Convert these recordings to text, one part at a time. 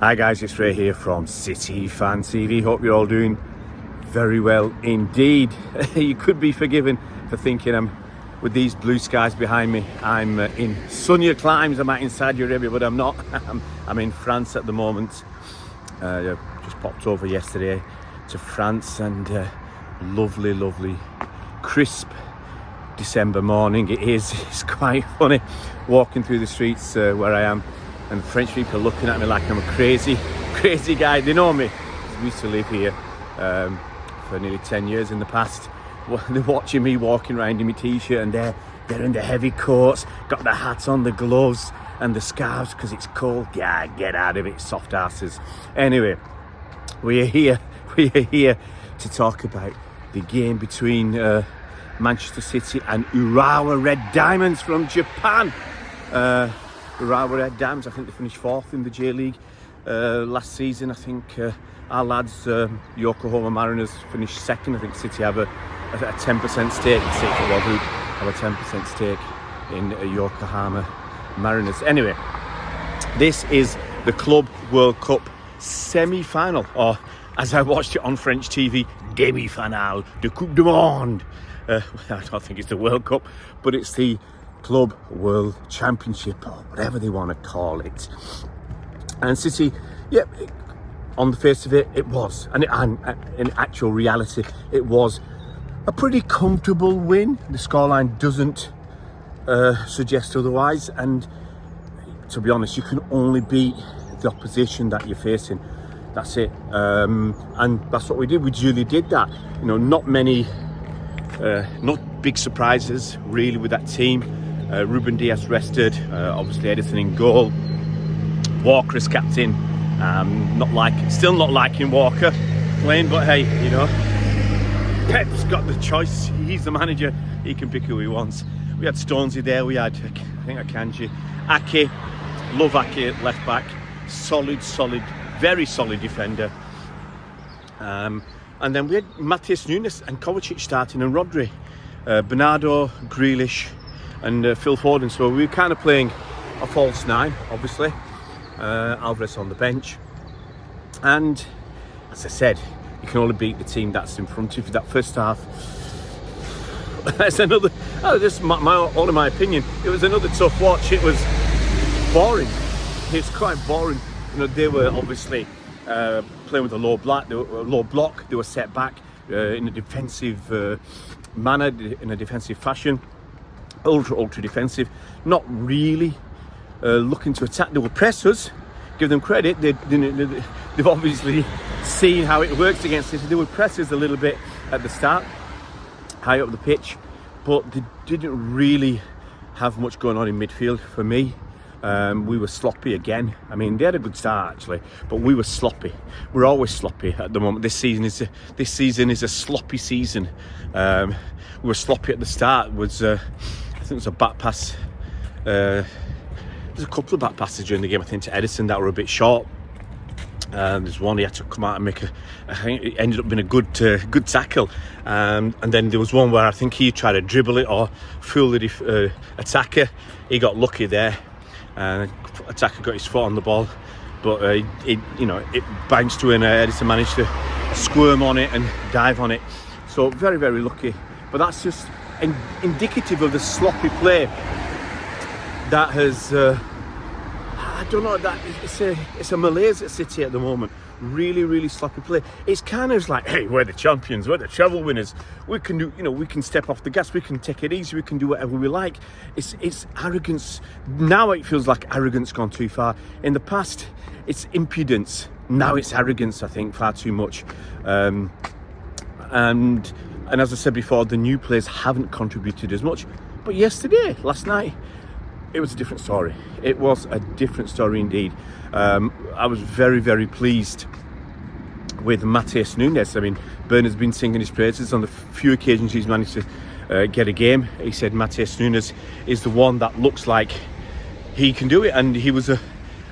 Hi guys, it's Ray here from City Fan TV. Hope you're all doing very well indeed. You could be forgiven for thinking I'm with these blue skies behind me. I'm in sunnier climes. I'm out in Saudi Arabia, but I'm not. I'm in France at the moment. Just popped over yesterday to France, and lovely crisp December morning it is. It's quite funny walking through the streets where I am, and French people are looking at me like I'm a crazy guy. They know me. We used to live here for nearly 10 years in the past. They're watching me walking around in my t-shirt, and they're in the heavy coats, got the hats on, the gloves and the scarves because it's cold. Yeah, get out of it, soft asses. Anyway, we're here to talk about the game between Manchester City and Urawa Red Diamonds from Japan. Urawa Red Diamonds, I think they finished 4th in the J League last season. I think our lads, Yokohama Mariners, finished 2nd. I think City have a 10% stake. City have a 10% stake in Yokohama Mariners. Anyway, this is the Club World Cup semi-final, or as I watched it on French TV, demi-finale de Coupe du Monde. I don't think it's the World Cup, but it's the Club World Championship, or whatever they want to call it. And City, on the face of it, it was, and in actual reality, it was a pretty comfortable win. The scoreline doesn't suggest otherwise, and to be honest, you can only beat the opposition that you're facing. That's it, and that's what we did. We duly did that. You know, not big surprises really with that team. Ruben Diaz rested, obviously Edison in goal, Walker as captain. Still not liking Walker playing, but hey, you know, Pep's got the choice. He's the manager. He can pick who he wants. We had Stonesy there. We had, I think, Akanji, Ake. Love Ake at left back. Solid, very solid defender. And then we had Matheus Nunes and Kovacic starting, and Rodri, Bernardo, Grealish, and Phil Foden. So we were kind of playing a false 9, obviously. Alvarez on the bench, and as I said, you can only beat the team that's in front of you. That first half, that's another. Just all in my opinion, it was another tough watch. It was boring. It's quite boring. You know, they were obviously playing with a low block. They were set back in a defensive manner, in a defensive fashion, ultra defensive. Not really looking to attack. They will press us. Give them credit. They've obviously seen how it works against City. They would press us a little bit at the start, high up the pitch, but they didn't really have much going on in midfield for me. We were sloppy again. I mean, they had a good start actually, but we were sloppy. We're always sloppy at the moment. This season is a sloppy season. We were sloppy at the start. I think it was a back pass. There's a couple of back passes during the game, I think, to Edison that were a bit short. There's one he had to come out and make I think it ended up being a good tackle. And then there was one where I think he tried to dribble it or fool the attacker. He got lucky there. Attacker got his foot on the ball, but it bounced to, and Edison managed to squirm on it and dive on it. So very lucky. But that's just indicative of the sloppy play that has I don't know, that it's a malaise at City at the moment. Really sloppy play. It's kind of like, hey, we're the champions, we're the treble winners, we can do, we can step off the gas, we can take it easy, we can do whatever we like. It's arrogance. Now it feels like arrogance gone too far. In the past it's impudence, now it's arrogance, I think, far too much. And as I said before, the new players haven't contributed as much. But last night, it was a different story. It was a different story indeed. I was very pleased with Matheus Nunes. I mean, Bernard's been singing his praises on the few occasions he's managed to get a game. He said Matheus Nunes is the one that looks like he can do it, and he was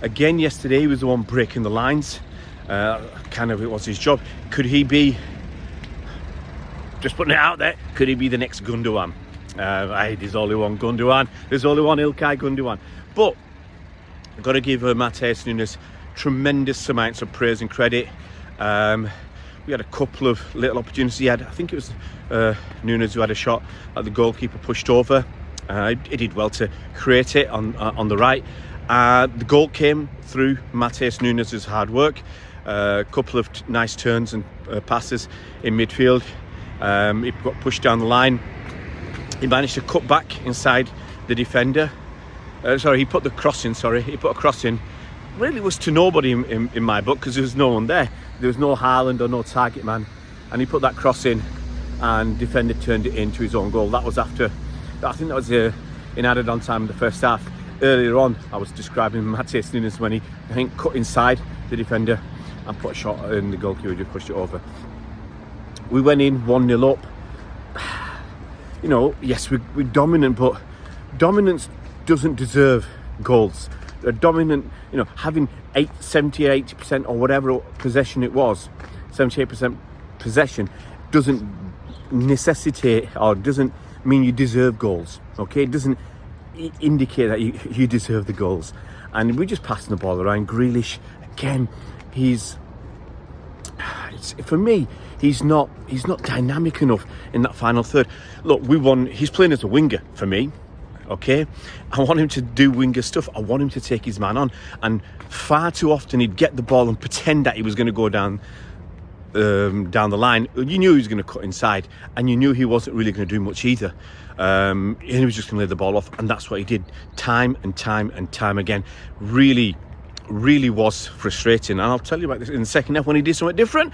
again yesterday. He was the one breaking the lines. It was his job. Could he be, just putting it out there, could he be the next Gundogan? There's only one Gundogan. There's only one Ilkay Gundogan. But I've got to give Matheus Nunes tremendous amounts of praise and credit. We had a couple of little opportunities. I think it was Nunes who had a shot that the goalkeeper pushed over. He did well to create it on the right. The goal came through Matheus Nunes' hard work. A couple of nice turns and passes in midfield. He got pushed down the line. He managed to cut back inside the defender. He put the cross in. He put a cross in. Really was to nobody in my book, because there was no one there. There was no Haaland or no target man, and he put that cross in, and defender turned it into his own goal. That was after, I think that was in added on time in the first half. Earlier on, I was describing Matheus Nunes when he, I think, cut inside the defender and put a shot, and the goalkeeper just pushed it over. We went in 1-0 up. You know, yes, we're dominant, but dominance doesn't deserve goals. A dominant, you know, having 70 or 80% or whatever possession it was, 78% possession doesn't necessitate or doesn't mean you deserve goals. Okay, it doesn't indicate that you deserve the goals. And we're just passing the ball around. Grealish, again, for me, he's not dynamic enough in that final third. Look, we won. He's playing as a winger for me. Okay, I want him to do winger stuff. I want him to take his man on. And far too often he'd get the ball and pretend that he was going to go down the line. You knew he was going to cut inside, and you knew he wasn't really going to do much either. And he was just going to lay the ball off, and that's what he did time and time again. Really was frustrating. And I'll tell you about this in the second half when he did something different,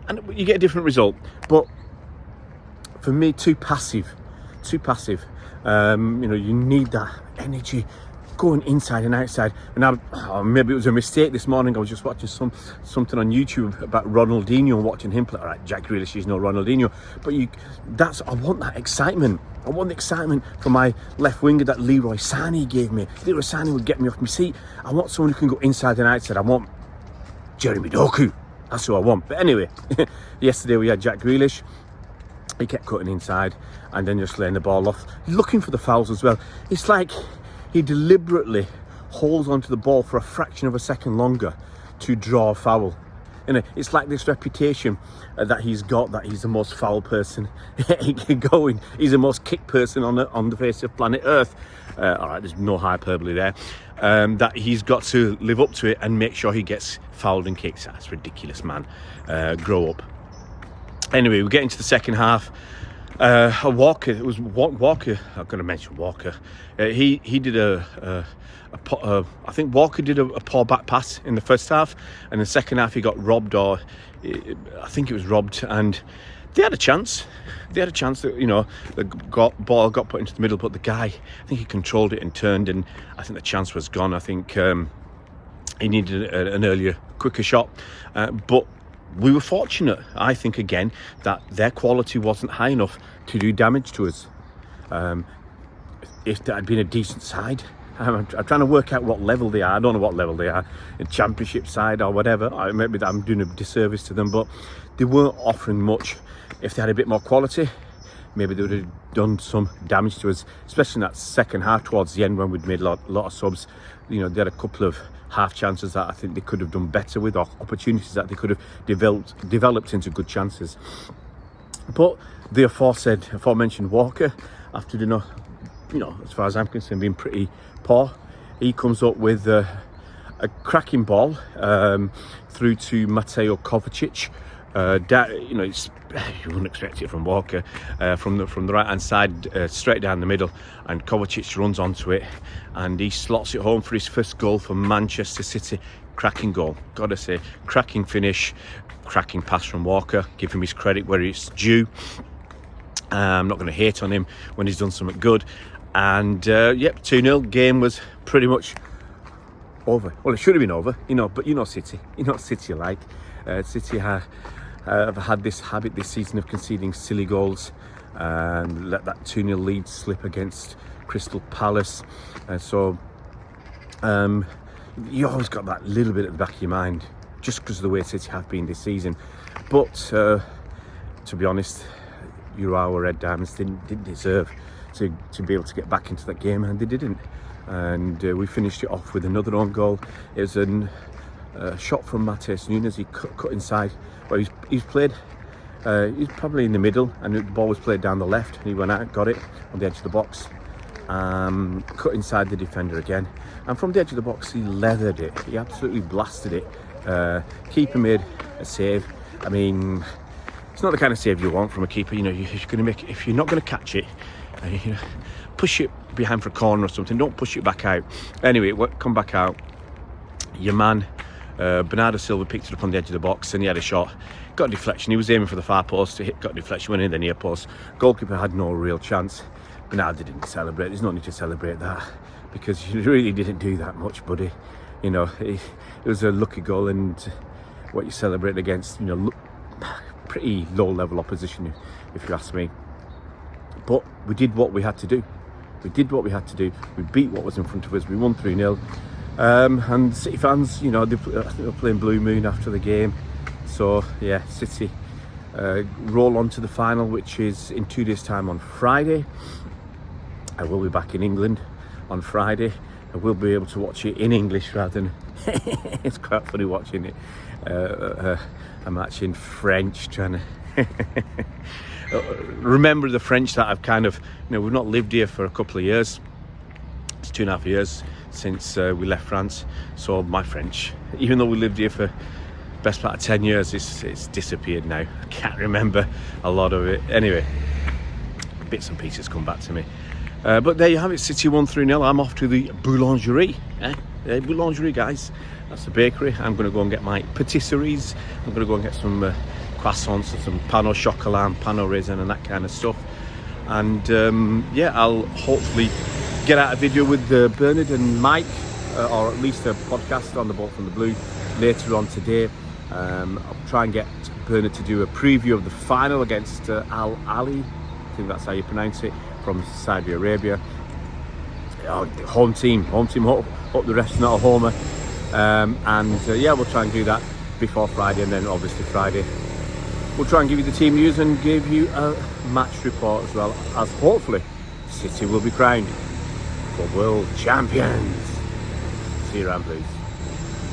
and you get a different result. But for me, too passive. You know, you need that energy going inside and outside. And maybe it was a mistake this morning. I was just watching something on YouTube about Ronaldinho and watching him play. All right, Jack Grealish is no Ronaldinho, but I want that excitement. I want the excitement from my left winger that Leroy Sané gave me. Leroy Sané would get me off my seat. I want someone who can go inside and outside. I want Jeremy Doku. That's who I want. But anyway, yesterday we had Jack Grealish. He kept cutting inside and then just laying the ball off, looking for the fouls as well. It's like he deliberately holds onto the ball for a fraction of a second longer to draw a foul. You know, it's like this reputation that he's got, that he's the most foul person going. He's the most kicked person on the face of planet Earth. All right, there's no hyperbole there. That he's got to live up to it and make sure he gets fouled and kicked. That's ridiculous, man. Grow up. Anyway, we get into the second half. Walker, it was Walker. I'm going to mention Walker. He did I think Walker did a poor back pass in the first half, and in the second half he got robbed, or I think it was robbed, and they had a chance. That, you know, the ball got put into the middle, but the guy, I think he controlled it and turned, and I think the chance was gone. I think he needed an earlier, quicker shot, but we were fortunate, I think, again, that their quality wasn't high enough to do damage to us. If there had been a decent side, I'm trying to work out what level they are. I don't know what level they are, a championship side or whatever. Maybe I'm doing a disservice to them, but they weren't offering much. If they had a bit more quality, maybe they would have done some damage to us, especially in that second half towards the end when we'd made a lot of subs. You know, they had a couple of half chances that I think they could have done better with, or opportunities that they could have developed into good chances. But the aforementioned Walker, after doing as far as I'm concerned, being pretty poor, he comes up with a cracking ball through to Mateo Kovacic. You wouldn't expect it from Walker, from the right hand side, straight down the middle, and Kovacic runs onto it and he slots it home for his first goal for Manchester City. Cracking goal, gotta say, cracking finish, cracking pass from Walker. Give him his credit where it's due. I'm not going to hate on him when he's done something good. And 2-0. Game was pretty much over. Well, it should have been over, but City. City like. City have had this habit this season of conceding silly goals and let that 2-0 lead slip against Crystal Palace. So you always got that little bit at the back of your mind, just because of the way City have been this season. But to be honest, Urawa Red Diamonds didn't deserve to be able to get back into that game, and they didn't. And we finished it off with another own goal. It was shot from Matheus Nunes. He cut inside, but he's played. He's probably in the middle, and the ball was played down the left, and he went out, got it on the edge of the box, cut inside the defender again, and from the edge of the box he leathered it. He absolutely blasted it. Keeper made a save. I mean, it's not the kind of save you want from a keeper. You know, you're going to make it, if you're not going to catch it, you know, push it behind for a corner or something. Don't push it back out. Anyway, come back out. Your man Bernardo Silva picked it up on the edge of the box, and he had a shot. Got a deflection. He was aiming for the far post. Got a deflection, went in the near post. Goalkeeper had no real chance. Bernardo didn't celebrate. There's no need to celebrate that, because he really didn't do that much, buddy. You know, it was a lucky goal, and what you celebrate against, you know, pretty low level opposition, if you ask me. But we did what we had to do. We did what we had to do. We beat what was in front of us. We won 3-0. And City fans, you know, they were playing Blue Moon after the game. So yeah, City roll on to the final, which is in 2 days' time on Friday. I will be back in England on Friday. I will be able to watch it in English rather than it's quite funny watching it a match in French, trying to remember the French that I've kind of, you know, we've not lived here for a couple of years. It's 2.5 years since we left France, so my French, even though we lived here for best part of 10 years, it's disappeared now. I can't remember a lot of it. Anyway, bits and pieces come back to me. But there you have it, City won 3-0. I'm off to the boulangerie. Boulangerie, guys. That's the bakery. I'm going to go and get my patisseries. I'm going to go and get some croissants and some pain au chocolat and pain au raisin and that kind of stuff. And yeah, I'll hopefully get out a video with Bernard and Mike, or at least a podcast on the Ball from the Blue later on today. I'll try and get Bernard to do a preview of the final against Al Ali, I think that's how you pronounce it, from Saudi Arabia. Home team. Hope the rest are not a homer. Yeah, we'll try and do that before Friday, and then obviously Friday we'll try and give you the team news and give you a match report, as well as hopefully City will be crowned for world champions. See you around, please.